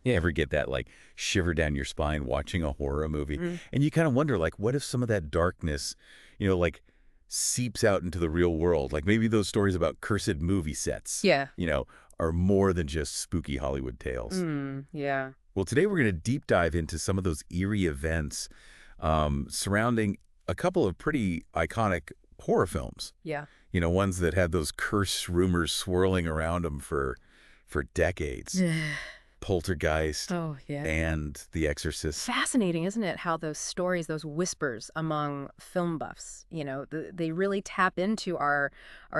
You ever get that, like, shiver down your spine watching a horror movie? Mm. And you kind of wonder, like, what if some of that darkness, like, seeps out into the real world? Like, maybe those stories about cursed movie sets, Yeah. are more than just spooky Hollywood tales. Yeah. Well, today we're going to deep dive into some of those eerie events surrounding a couple of pretty iconic horror films. Yeah. Ones that had those curse rumors swirling around them for decades. Poltergeist Oh, yeah. and The Exorcist. Fascinating, isn't it? How those stories, those whispers among film buffs, they really tap into our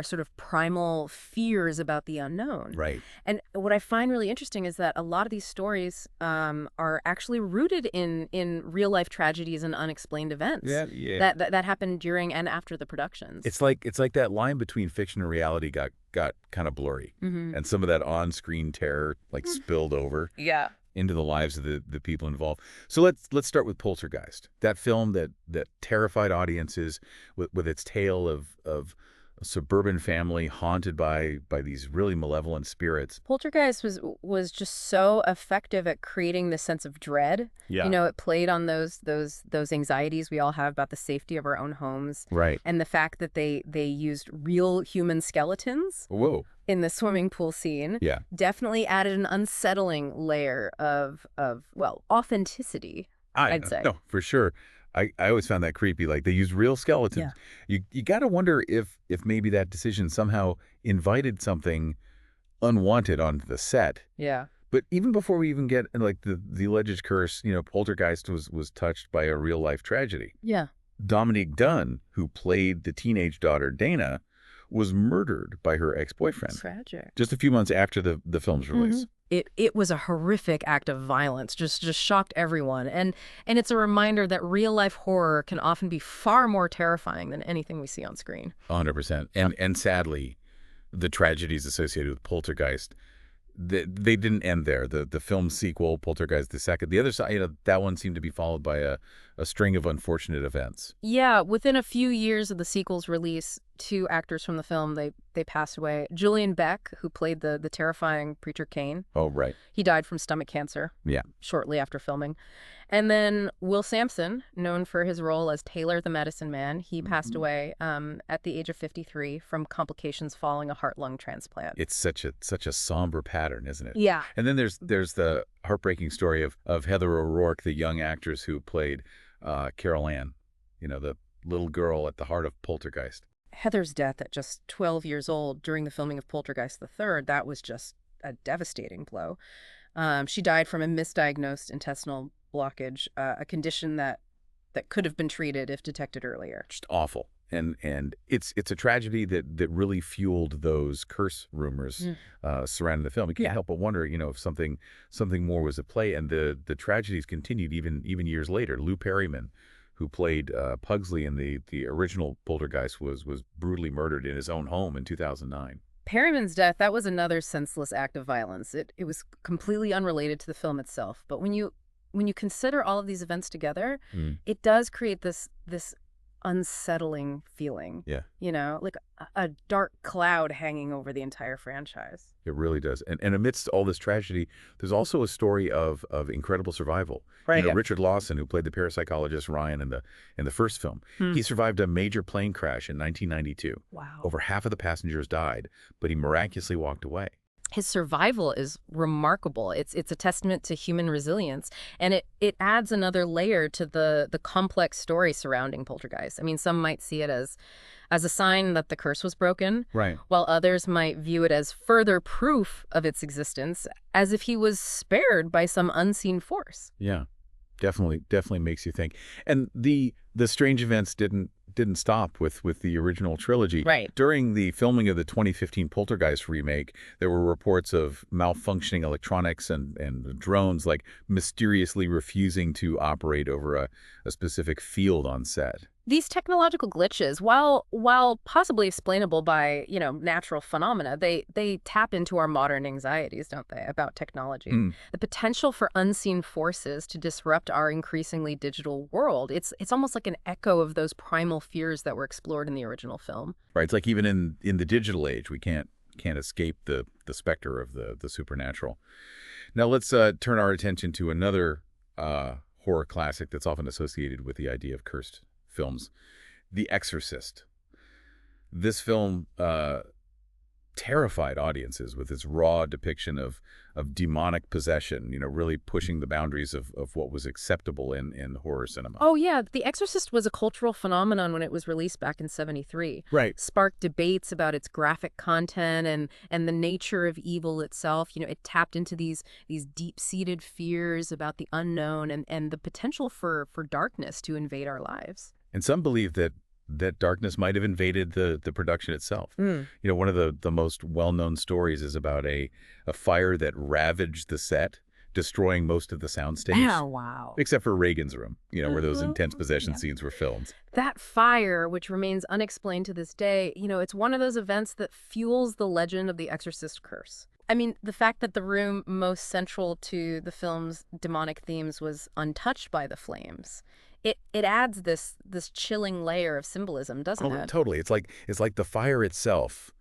sort of primal fears about the unknown. Right. And what I find really interesting is that a lot of these stories are actually rooted in real life tragedies and unexplained events Yeah, yeah. that happened during and after the productions. It's like that line between fiction and reality got kind of blurry, Mm-hmm. and some of that on-screen terror like spilled over Yeah. into the lives of the people involved. So let's start with Poltergeist, that film that terrified audiences with its tale of a suburban family haunted by these really malevolent spirits. Poltergeist was just so effective at creating this sense of dread. Yeah. It played on those anxieties we all have about the safety of our own homes, Right. and the fact that they used real human skeletons Whoa. in the swimming pool scene Yeah. definitely added an unsettling layer of well, authenticity, I'd say. No, for sure. I always found that creepy. Like they used real skeletons. You got to wonder if maybe that decision somehow invited something unwanted onto the set. Yeah. But even before we even get like the alleged curse, Poltergeist was touched by a real life tragedy. Yeah. Dominique Dunne, who played the teenage daughter Dana, was murdered by her ex-boyfriend Tragic. just a few months after the film's release. It was a horrific act of violence, just shocked everyone. And it's a reminder that real life horror can often be far more terrifying than anything we see on screen. 100%. And sadly, the tragedies associated with Poltergeist, they didn't end there. The film sequel, Poltergeist the Second, the other side, that one seemed to be followed by a string of unfortunate events. Yeah, within a few years of the sequel's release, two actors from the film, they passed away. Julian Beck, who played the terrifying preacher Cain, Oh, right. he died from stomach cancer Yeah. shortly after filming. And then Will Sampson, known for his role as Taylor the Medicine Man, he passed away at the age of 53 from complications following a heart-lung transplant. It's such a somber pattern, isn't it? Yeah. And then there's the heartbreaking story of Heather O'Rourke, the young actress who played Carol Ann, the little girl at the heart of Poltergeist. Heather's death at just 12 years old during the filming of Poltergeist III, that was just a devastating blow. She died from a misdiagnosed intestinal blockage, a condition that could have been treated if detected earlier. Just awful. And it's a tragedy that really fueled those curse rumors surrounding the film. You can't help but wonder, if something more was at play. And the tragedies continued even years later. Lou Perryman, who played Pugsley in the original Poltergeist, was brutally murdered in his own home in 2009. Perryman's death, that was another senseless act of violence. It was completely unrelated to the film itself. But when you consider all of these events together, it does create this unsettling feeling. Yeah. Like a dark cloud hanging over the entire franchise. It really does. And amidst all this tragedy, there's also a story of incredible survival. Right. Richard Lawson, who played the parapsychologist Ryan in the first film, he survived a major plane crash in 1992. Wow. Over half of the passengers died, but he miraculously walked away. His survival is remarkable. It's a testament to human resilience, and it adds another layer to the complex story surrounding Poltergeist. I mean, some might see it as a sign that the curse was broken, Right. while others might view it as further proof of its existence, as if he was spared by some unseen force. Yeah. Definitely makes you think. And the strange events didn't stop with the original trilogy. Right. During the filming of the 2015 Poltergeist remake, there were reports of malfunctioning electronics and drones like mysteriously refusing to operate over a specific field on set. These technological glitches, while possibly explainable by, natural phenomena, they tap into our modern anxieties, don't they, about technology. The potential for unseen forces to disrupt our increasingly digital world. It's almost like an echo of those primal fears that were explored in the original film. Right. It's like even in the digital age, we can't escape the specter of the supernatural. Now let's turn our attention to another horror classic that's often associated with the idea of cursed films, The Exorcist. This film terrified audiences with its raw depiction of demonic possession, really pushing the boundaries of what was acceptable in horror cinema. Oh, yeah. The Exorcist was a cultural phenomenon when it was released back in '73. Right. Sparked debates about its graphic content and the nature of evil itself. It tapped into these deep-seated fears about the unknown and the potential for darkness to invade our lives. And some believe that darkness might have invaded the production itself. One of the most well-known stories is about a fire that ravaged the set, destroying most of the soundstage. Oh, wow. Except for Reagan's room, where those intense possession scenes were filmed. That fire, which remains unexplained to this day, it's one of those events that fuels the legend of the Exorcist curse. I mean, the fact that the room most central to the film's demonic themes was untouched by the flames, it adds this chilling layer of symbolism, doesn't it? Totally. It's like the fire itself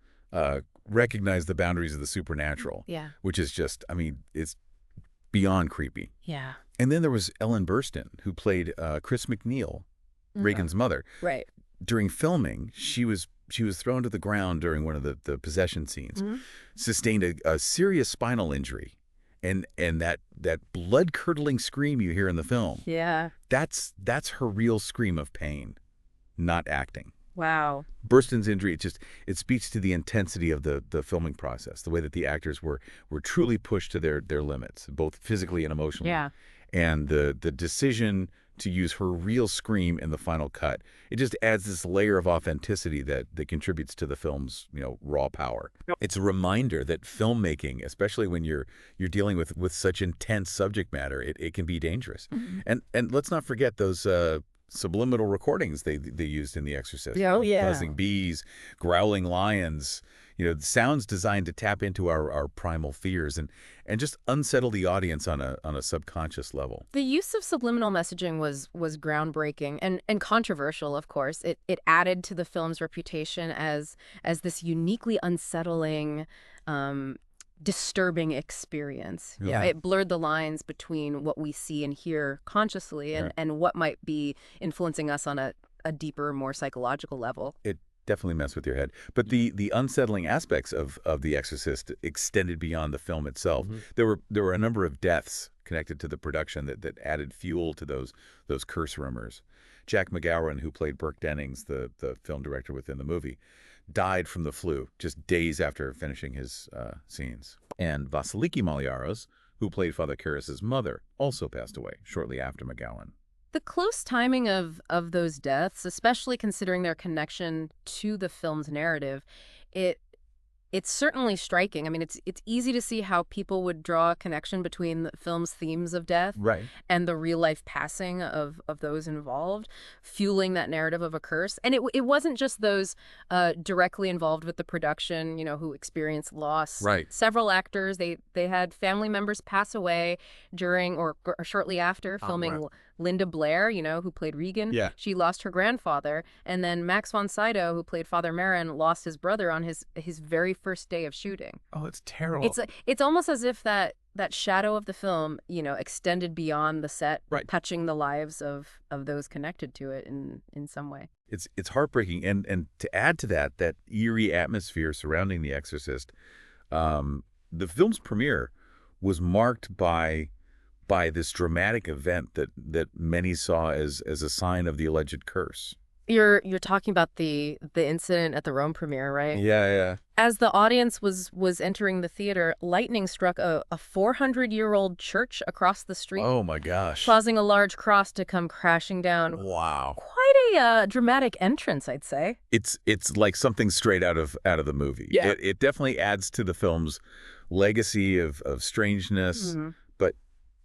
recognized the boundaries of the supernatural. Yeah. Which is just, it's beyond creepy. Yeah. And then there was Ellen Burstyn, who played Chris McNeil, Reagan's mother. Right. During filming, she was thrown to the ground during one of the possession scenes, sustained a serious spinal injury. And that blood-curdling scream you hear in the film, that's her real scream of pain, not acting. Wow. Burstyn's injury, it speaks to the intensity of the filming process, the way that the actors were truly pushed to their limits, both physically and emotionally. Yeah. And the decision to use her real scream in the final cut, it just adds this layer of authenticity that contributes to the film's raw power. It's a reminder that filmmaking, especially when you're dealing with such intense subject matter, it can be dangerous. And let's not forget those subliminal recordings they used in The Exorcist. Oh, yeah. Buzzing bees, growling lions, sounds designed to tap into our primal fears and just unsettle the audience on a subconscious level. The use of subliminal messaging was groundbreaking and controversial, of course. It added to the film's reputation as this uniquely unsettling, disturbing experience. Yeah. It blurred the lines between what we see and hear consciously and what might be influencing us on a deeper, more psychological level. It definitely mess with your head. But the unsettling aspects of The Exorcist extended beyond the film itself. There were a number of deaths connected to the production that added fuel to those curse rumors. Jack McGowan, who played Burke Dennings, the film director within the movie, died from the flu just days after finishing his scenes. And Vasiliki Maliaros, who played Father Karras' mother, also passed away shortly after McGowan. The close timing of those deaths, especially considering their connection to the film's narrative, it's certainly striking. I mean, it's easy to see how people would draw a connection between the film's themes of death and the real-life passing of those involved, fueling that narrative of a curse. And it wasn't just those directly involved with the production, who experienced loss. Right. Several actors, they had family members pass away during or shortly after filming. Linda Blair, who played Regan, she lost her grandfather. And then Max von Sydow, who played Father Merrin, lost his brother on his very first day of shooting. Oh, it's terrible. It's almost as if that shadow of the film, extended beyond the set, touching the lives of those connected to it in some way. It's heartbreaking. And to add to that eerie atmosphere surrounding The Exorcist, the film's premiere was marked by this dramatic event that many saw as a sign of the alleged curse. You're talking about the incident at the Rome premiere, right? Yeah. As the audience was entering the theater, lightning struck a 400-year-old church across the street. Oh my gosh. Causing a large cross to come crashing down. Wow. Quite a dramatic entrance, I'd say. It's like something straight out of the movie. Yeah. It definitely adds to the film's legacy of strangeness. But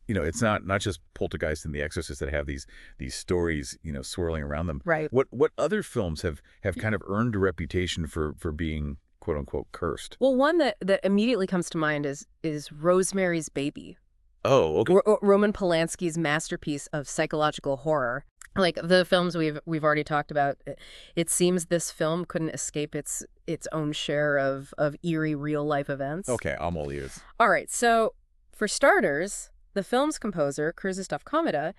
it's not just Poltergeist and The Exorcist that have these stories, swirling around them. Right. What other films have kind of earned a reputation for being quote unquote cursed? Well, one that immediately comes to mind is Rosemary's Baby. Oh, okay. Roman Polanski's masterpiece of psychological horror. Like the films we've already talked about, it seems this film couldn't escape its own share of eerie real life events. Okay, I'm all ears. All right, so For starters, the film's composer, Krzysztof Komeda,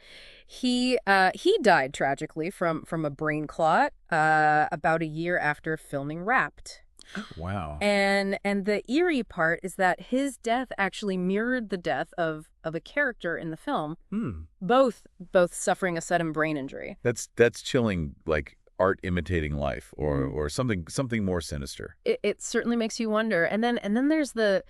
he died tragically from a brain clot about a year after filming Wrapped. Wow. And the eerie part is that his death actually mirrored the death of a character in the film, both suffering a sudden brain injury. That's chilling, like art imitating life, or something more sinister. It certainly makes you wonder. And then there's the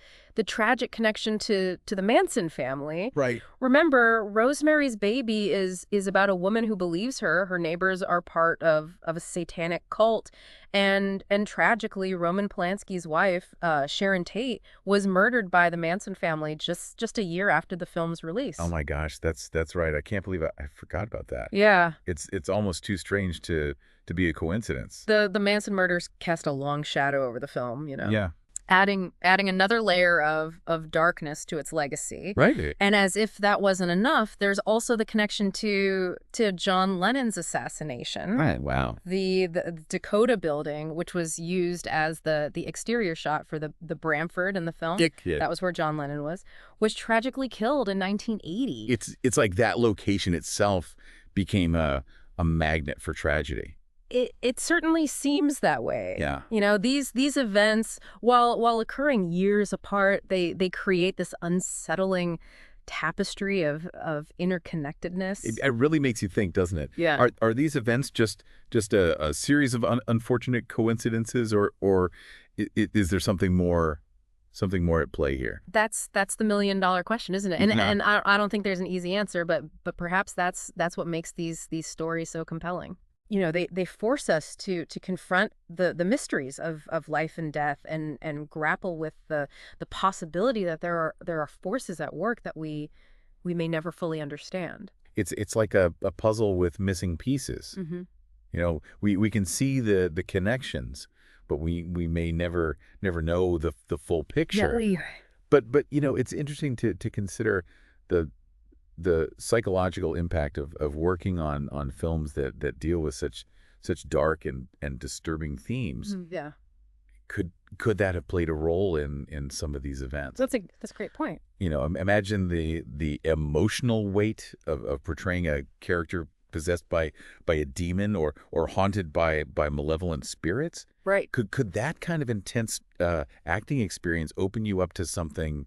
tragic connection to the Manson family. Right. Remember, Rosemary's Baby is about a woman who believes her neighbors are part of a satanic cult. And tragically, Roman Polanski's wife, Sharon Tate, was murdered by the Manson family just a year after the film's release. Oh my gosh, that's right. I can't believe I forgot about that. Yeah. It's almost too strange to be a coincidence. The Manson murders cast a long shadow over the film, Yeah. Adding another layer of darkness to its legacy. Right. And as if that wasn't enough, there's also the connection to John Lennon's assassination. Right. Wow. The Dakota building, which was used as the exterior shot for the Bramford in the film. Yeah. That was where John Lennon was tragically killed in 1980. It's like that location itself became a magnet for tragedy. It certainly seems that way. Yeah. These events, while occurring years apart, they create this unsettling tapestry of interconnectedness. It really makes you think, doesn't it? Yeah. Are these events just a series of unfortunate coincidences, or is there something more at play here? That's the $1,000,000 question, isn't it? And Yeah. and I don't think there's an easy answer, but perhaps that's what makes these stories so compelling. They force us to confront the mysteries of life and death, and grapple with the possibility that there are forces at work that we may never fully understand. It's like a puzzle with missing pieces. Mm-hmm. We can see the connections, but we may never know the full picture. Yeah, But it's interesting to consider the psychological impact of working on films that deal with such dark and disturbing themes. yeah. Could that have played a role in some of these events? That's a great point. Imagine the emotional weight of portraying a character possessed by a demon or haunted by malevolent spirits. Right. Could that kind of intense acting experience open you up to something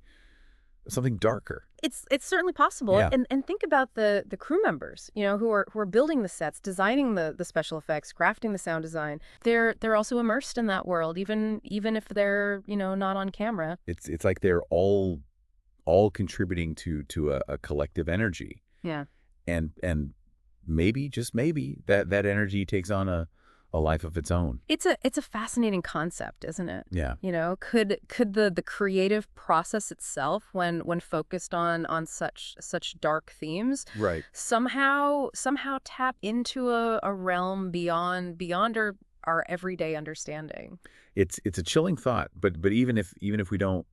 darker? It's certainly possible. Yeah. And think about the crew members, who are building the sets, designing the special effects, crafting the sound design. They're also immersed in that world, even if they're, not on camera. It's like they're all contributing to a collective energy. Yeah. And maybe, just maybe, that energy takes on a life of its own. It's a fascinating concept, isn't it? Yeah. Could the creative process itself, when focused on such dark themes, Right. somehow tap into a realm beyond our everyday understanding? It's a chilling thought, but even if we don't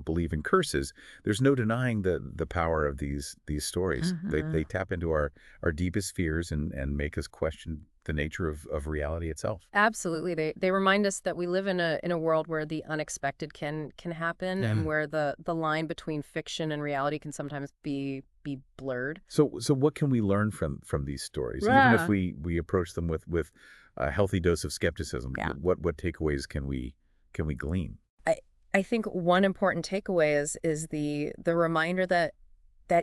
believe in curses, there's no denying the power of these stories. Mm-hmm. They tap into our deepest fears and make us question the nature of reality itself. Absolutely. They remind us that we live in a world where the unexpected can happen, and where the line between fiction and reality can sometimes be blurred. So what can we learn from these stories? Yeah. Even if we approach them with a healthy dose of skepticism, Yeah. what takeaways can we glean? I think one important takeaway is the reminder that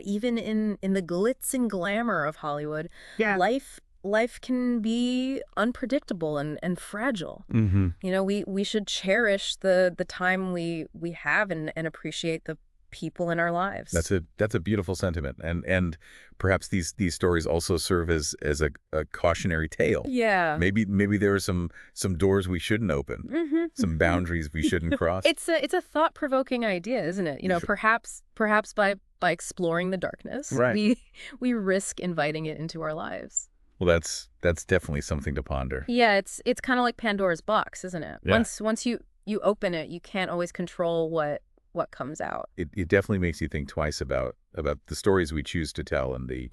even in the glitz and glamour of Hollywood, life can be unpredictable and fragile. Mm-hmm. We should cherish the time we have, and appreciate the people in our lives. That's a beautiful sentiment, and perhaps these stories also serve as a cautionary tale. Yeah. Maybe there are some doors we shouldn't open, Mm-hmm. some boundaries we shouldn't cross. It's a thought-provoking idea, isn't it? Perhaps by exploring the darkness, Right. we risk inviting it into our lives. Well, that's definitely something to ponder. Yeah, it's kind of like Pandora's box, isn't it? Yeah. Once you open it, you can't always control what comes out. It definitely makes you think twice about the stories we choose to tell, and the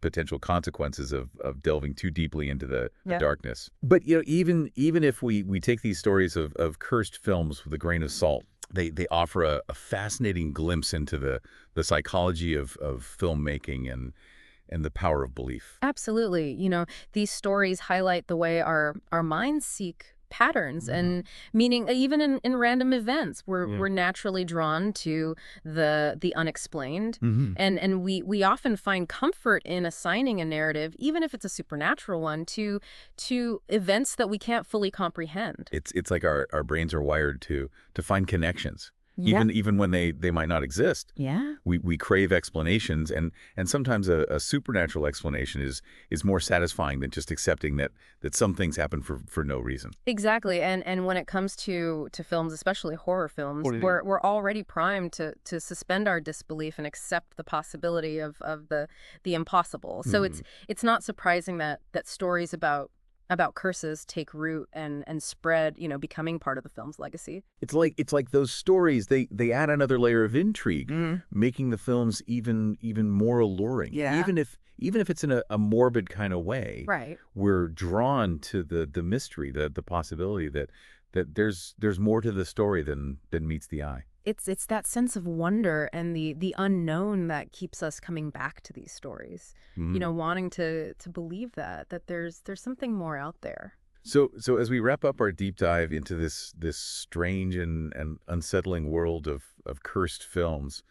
potential consequences of delving too deeply into the darkness. But even if we take these stories of cursed films with a grain of salt, They offer a fascinating glimpse into the psychology of filmmaking and the power of belief. Absolutely. These stories highlight the way our minds seek patterns Mhm. and meaning even in random events. We're Yeah. we're naturally drawn to the unexplained. Hmm. And we often find comfort in assigning a narrative, even if it's a supernatural one, to events that we can't fully comprehend. It's like our brains are wired to find connections, Yeah. even when they might not exist. Yeah. We crave explanations, and sometimes a supernatural explanation is more satisfying than just accepting that some things happen for no reason. Exactly. And when it comes to films, especially horror films, Totally. we're already primed to suspend our disbelief and accept the possibility of the impossible. So Mhm. it's not surprising that stories about curses take root and spread, becoming part of the film's legacy. It's like those stories, they add another layer of intrigue, Mm. making the films even more alluring. Yeah. Even if it's in a morbid kind of way, Right. we're drawn to the mystery, the possibility that there's more to the story than meets the eye. It's that sense of wonder and the unknown that keeps us coming back to these stories. Mhm. Wanting to believe that there's something more out there. So as we wrap up our deep dive into this strange and unsettling world of cursed films,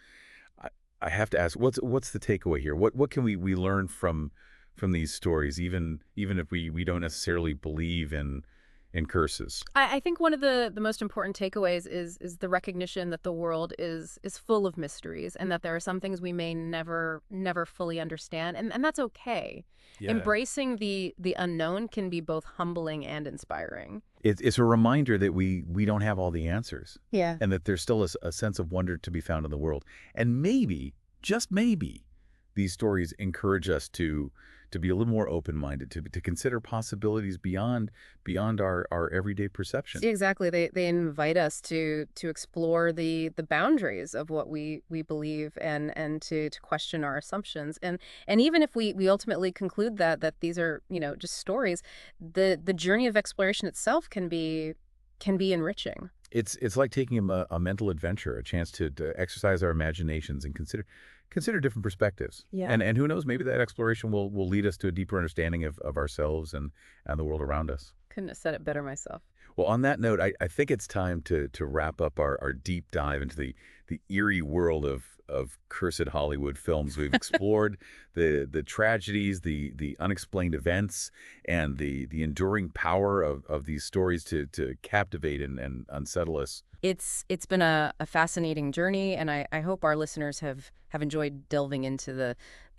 I, I have to ask, what's the takeaway here? What can we learn from these stories, even if we don't necessarily believe in curses? I think one of the most important takeaways is the recognition that the world is full of mysteries and that there are some things we may never fully understand, and that's okay. Yeah. Embracing the unknown can be both humbling and inspiring. It's a reminder that we don't have all the answers, Yeah. and that there's still a sense of wonder to be found in the world. And maybe, just maybe, these stories encourage us to be a little more open-minded, to consider possibilities beyond our everyday perception. Exactly. They invite us to explore the boundaries of what we believe and to question our assumptions. And even if we ultimately conclude that these are, just stories, the journey of exploration itself can be enriching. It's like taking a mental adventure, a chance to exercise our imaginations and consider different perspectives. Yeah. And who knows, maybe that exploration will lead us to a deeper understanding of ourselves and the world around us. Couldn't have said it better myself. Well, on that note, I think it's time to wrap up our deep dive into the eerie world of cursed Hollywood films. We've explored the tragedies, the unexplained events, and the enduring power of these stories to captivate and unsettle us. It's been a fascinating journey, and I hope our listeners have enjoyed delving into the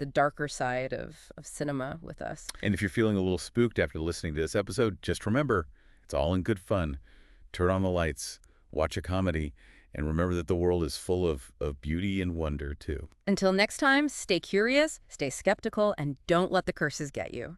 darker side of cinema with us. And if you're feeling a little spooked after listening to this episode, just remember, it's all in good fun. Turn on the lights, watch a comedy, and remember that the world is full of beauty and wonder, too. Until next time, stay curious, stay skeptical, and don't let the curses get you.